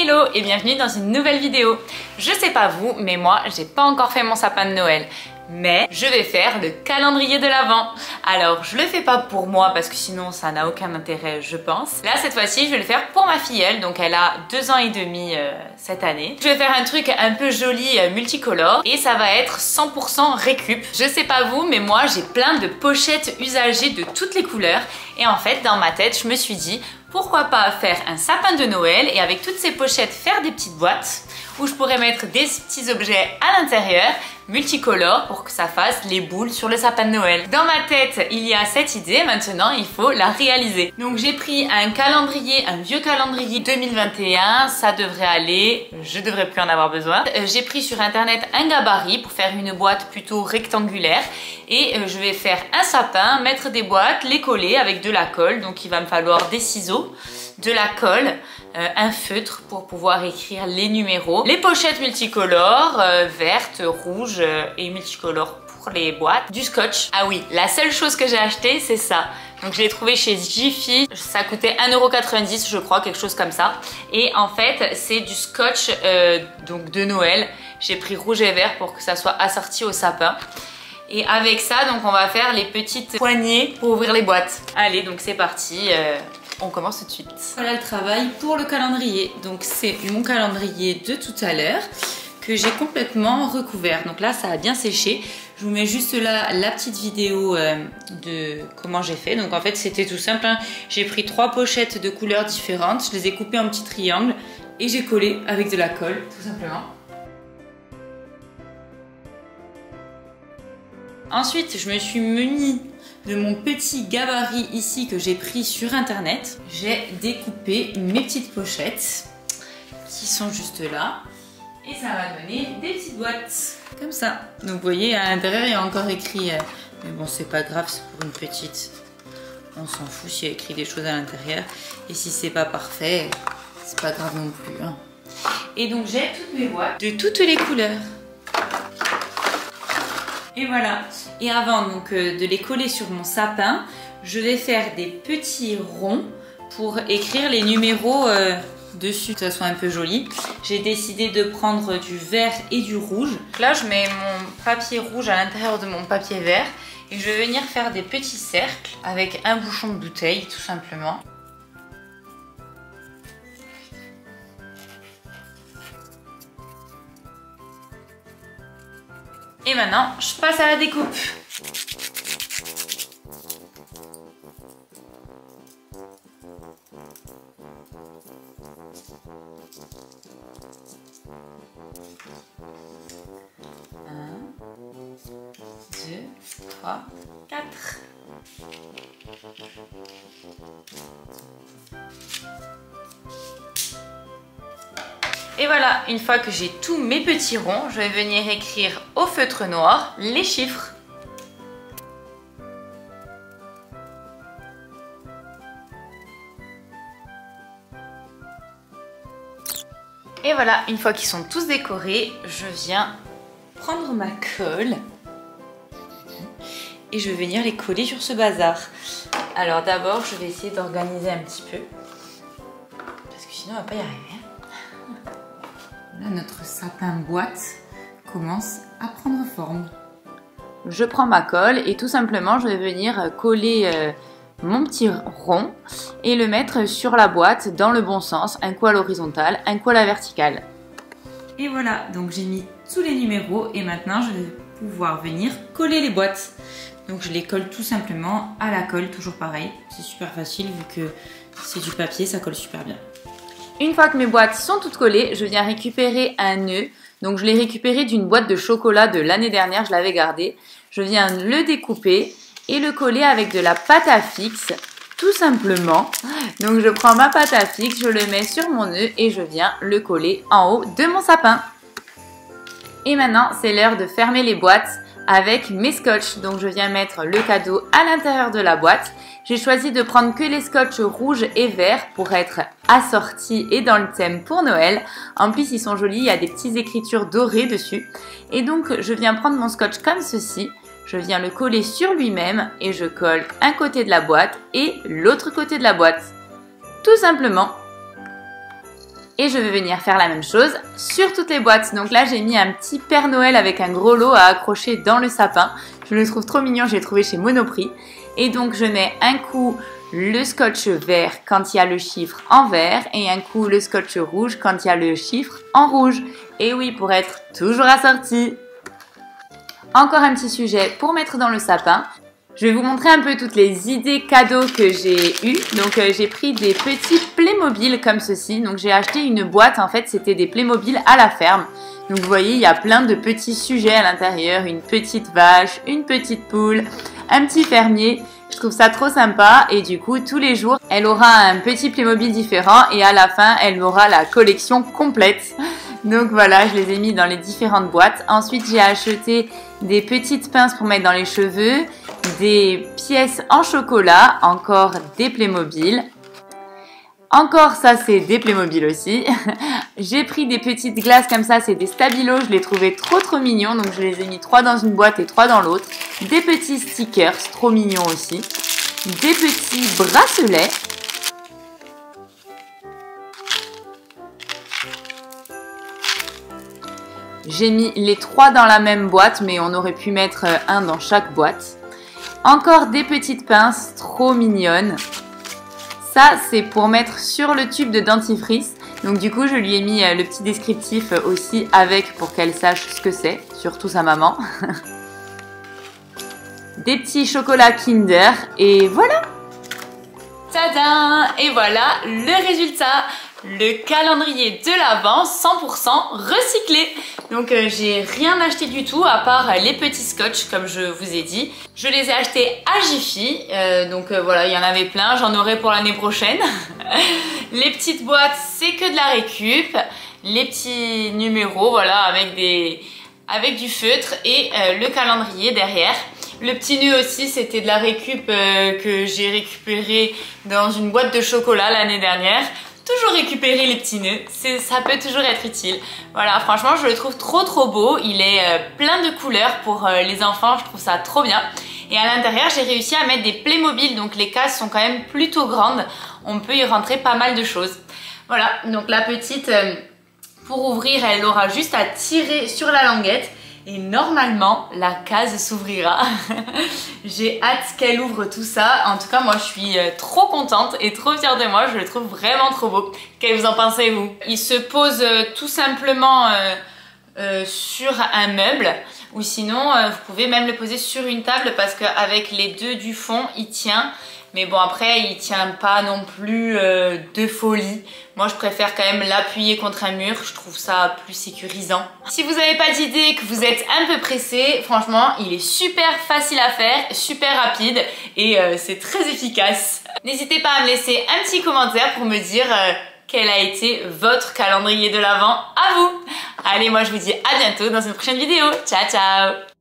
Hello et bienvenue dans une nouvelle vidéo. Je sais pas vous, mais moi j'ai pas encore fait mon sapin de Noël. Mais je vais faire le calendrier de l'Avent. Alors je le fais pas pour moi parce que sinon ça n'a aucun intérêt je pense. Là cette fois-ci je vais le faire pour ma filleule, donc elle a 2 ans et demi cette année. Je vais faire un truc un peu joli multicolore et ça va être 100% récup. Je sais pas vous mais moi j'ai plein de pochettes usagées de toutes les couleurs. Et en fait dans ma tête je me suis dit pourquoi pas faire un sapin de Noël et avec toutes ces pochettes faire des petites boîtes où je pourrais mettre des petits objets à l'intérieur multicolores pour que ça fasse les boules sur le sapin de Noël. Dans ma tête, il y a cette idée, maintenant il faut la réaliser. Donc j'ai pris un calendrier, un vieux calendrier 2021, ça devrait aller, je devrais plus en avoir besoin. J'ai pris sur internet un gabarit pour faire une boîte plutôt rectangulaire et je vais faire un sapin, mettre des boîtes, les coller avec de la colle, donc il va me falloir des ciseaux, de la colle, un feutre pour pouvoir écrire les numéros, les pochettes multicolores, vertes, rouges et multicolores pour les boîtes, du scotch. Ah oui, la seule chose que j'ai acheté c'est ça. Donc je l'ai trouvé chez Jiffy, ça coûtait 1,90 € je crois, quelque chose comme ça. Et en fait c'est du scotch donc de Noël. J'ai pris rouge et vert pour que ça soit assorti au sapin. Et avec ça donc on va faire les petites poignées pour ouvrir les boîtes. Allez donc c'est parti. On commence tout de suite. Voilà le travail pour le calendrier. Donc c'est mon calendrier de tout à l'heure que j'ai complètement recouvert. Donc là ça a bien séché. Je vous mets juste là la petite vidéo de comment j'ai fait. Donc en fait c'était tout simple, hein. J'ai pris 3 pochettes de couleurs différentes. Je les ai coupées en petits triangles et j'ai collé avec de la colle tout simplement. Ensuite je me suis munie de mon petit gabarit ici que j'ai pris sur internet. J'ai découpé mes petites pochettes qui sont juste là et ça va donner des petites boîtes comme ça. Donc vous voyez à l'intérieur il y a encore écrit mais bon c'est pas grave, c'est pour une petite, on s'en fout s'il y a écrit des choses à l'intérieur et si c'est pas parfait c'est pas grave non plus, hein. Et donc j'ai toutes mes boîtes de toutes les couleurs. Et voilà. Et avant donc de les coller sur mon sapin, je vais faire des petits ronds pour écrire les numéros dessus, que ça soit un peu joli. J'ai décidé de prendre du vert et du rouge. Là, je mets mon papier rouge à l'intérieur de mon papier vert et je vais venir faire des petits cercles avec un bouchon de bouteille, tout simplement. Et maintenant, je passe à la découpe. Un, 2, 3, 4. Et voilà, une fois que j'ai tous mes petits ronds, je vais venir écrire au feutre noir les chiffres. Et voilà, une fois qu'ils sont tous décorés, je viens prendre ma colle et je vais venir les coller sur ce bazar. Alors d'abord, je vais essayer d'organiser un petit peu parce que sinon on va pas y arriver. Là, notre sapin boîte commence à prendre forme. Je prends ma colle et tout simplement, je vais venir coller mon petit rond et le mettre sur la boîte dans le bon sens, un coup à l'horizontale, un coup à la verticale. Et voilà, donc j'ai mis tous les numéros et maintenant je vais pouvoir venir coller les boîtes. Donc je les colle tout simplement à la colle, toujours pareil. C'est super facile vu que c'est du papier, ça colle super bien. Une fois que mes boîtes sont toutes collées, je viens récupérer un nœud. Donc je l'ai récupéré d'une boîte de chocolat de l'année dernière, je l'avais gardé. Je viens le découper et le coller avec de la pâte à fixe, tout simplement. Donc je prends ma pâte à fixe, je le mets sur mon nœud et je viens le coller en haut de mon sapin. Et maintenant, c'est l'heure de fermer les boîtes avec mes scotch. Donc je viens mettre le cadeau à l'intérieur de la boîte. J'ai choisi de prendre que les scotch rouges et verts pour être assortis et dans le thème pour Noël. En plus, ils sont jolis, il y a des petites écritures dorées dessus. Et donc, je viens prendre mon scotch comme ceci. Je viens le coller sur lui-même et je colle un côté de la boîte et l'autre côté de la boîte. Tout simplement. Et je vais venir faire la même chose sur toutes les boîtes. Donc là, j'ai mis un petit Père Noël avec un gros lot à accrocher dans le sapin. Je le trouve trop mignon, j'ai trouvé chez Monoprix. Et donc, je mets un coup le scotch vert quand il y a le chiffre en vert et un coup le scotch rouge quand il y a le chiffre en rouge. Et oui, pour être toujours assorti. Encore un petit sujet pour mettre dans le sapin. Je vais vous montrer un peu toutes les idées cadeaux que j'ai eues. Donc j'ai pris des petits Playmobil comme ceci. Donc j'ai acheté une boîte, en fait c'était des Playmobil à la ferme. Donc vous voyez, il y a plein de petits sujets à l'intérieur. Une petite vache, une petite poule, un petit fermier. Je trouve ça trop sympa et du coup tous les jours elle aura un petit Playmobil différent et à la fin elle aura la collection complète. Donc voilà, je les ai mis dans les différentes boîtes. Ensuite j'ai acheté des petites pinces pour mettre dans les cheveux, des pièces en chocolat, encore des Playmobil. Encore ça c'est des Playmobil aussi. J'ai pris des petites glaces comme ça, c'est des Stabilo, je les trouvais trop mignons. Donc je les ai mis 3 dans une boîte et 3 dans l'autre. Des petits stickers, trop mignons aussi. Des petits bracelets. J'ai mis les 3 dans la même boîte, mais on aurait pu mettre un dans chaque boîte. Encore des petites pinces, trop mignonnes. Ça, c'est pour mettre sur le tube de dentifrice. Donc du coup, je lui ai mis le petit descriptif aussi avec pour qu'elle sache ce que c'est, surtout sa maman. Des petits chocolats Kinder et voilà. Tadam! Et voilà le résultat. Le calendrier de l'Avent 100% recyclé. Donc j'ai rien acheté du tout à part les petits scotch comme je vous ai dit. Je les ai achetés à Jiffy. Voilà, il y en avait plein, j'en aurai pour l'année prochaine. Les petites boîtes, c'est que de la récup. Les petits numéros, voilà, avec du feutre et le calendrier derrière. Le petit nœud aussi, c'était de la récup que j'ai récupéré dans une boîte de chocolat l'année dernière. Toujours récupérer les petits nœuds, ça peut toujours être utile. Voilà, franchement, je le trouve trop beau. Il est plein de couleurs pour les enfants, je trouve ça trop bien. Et à l'intérieur, j'ai réussi à mettre des Playmobil, donc les cases sont quand même plutôt grandes. On peut y rentrer pas mal de choses. Voilà, donc la petite, pour ouvrir, elle aura juste à tirer sur la languette. Et normalement, la case s'ouvrira. J'ai hâte qu'elle ouvre tout ça. En tout cas, moi, je suis trop contente et trop fière de moi. Je le trouve vraiment trop beau. Qu'est-ce que vous en pensez, vous? Il se pose tout simplement sur un meuble. Ou sinon, vous pouvez même le poser sur une table parce qu'avec les deux du fond, il tient. Mais bon, après, il tient pas non plus de folie. Moi, je préfère quand même l'appuyer contre un mur. Je trouve ça plus sécurisant. Si vous n'avez pas d'idée, que vous êtes un peu pressé, franchement, il est super facile à faire, super rapide et c'est très efficace. N'hésitez pas à me laisser un petit commentaire pour me dire quel a été votre calendrier de l'Avent à vous. Allez, moi, je vous dis à bientôt dans une prochaine vidéo. Ciao, ciao!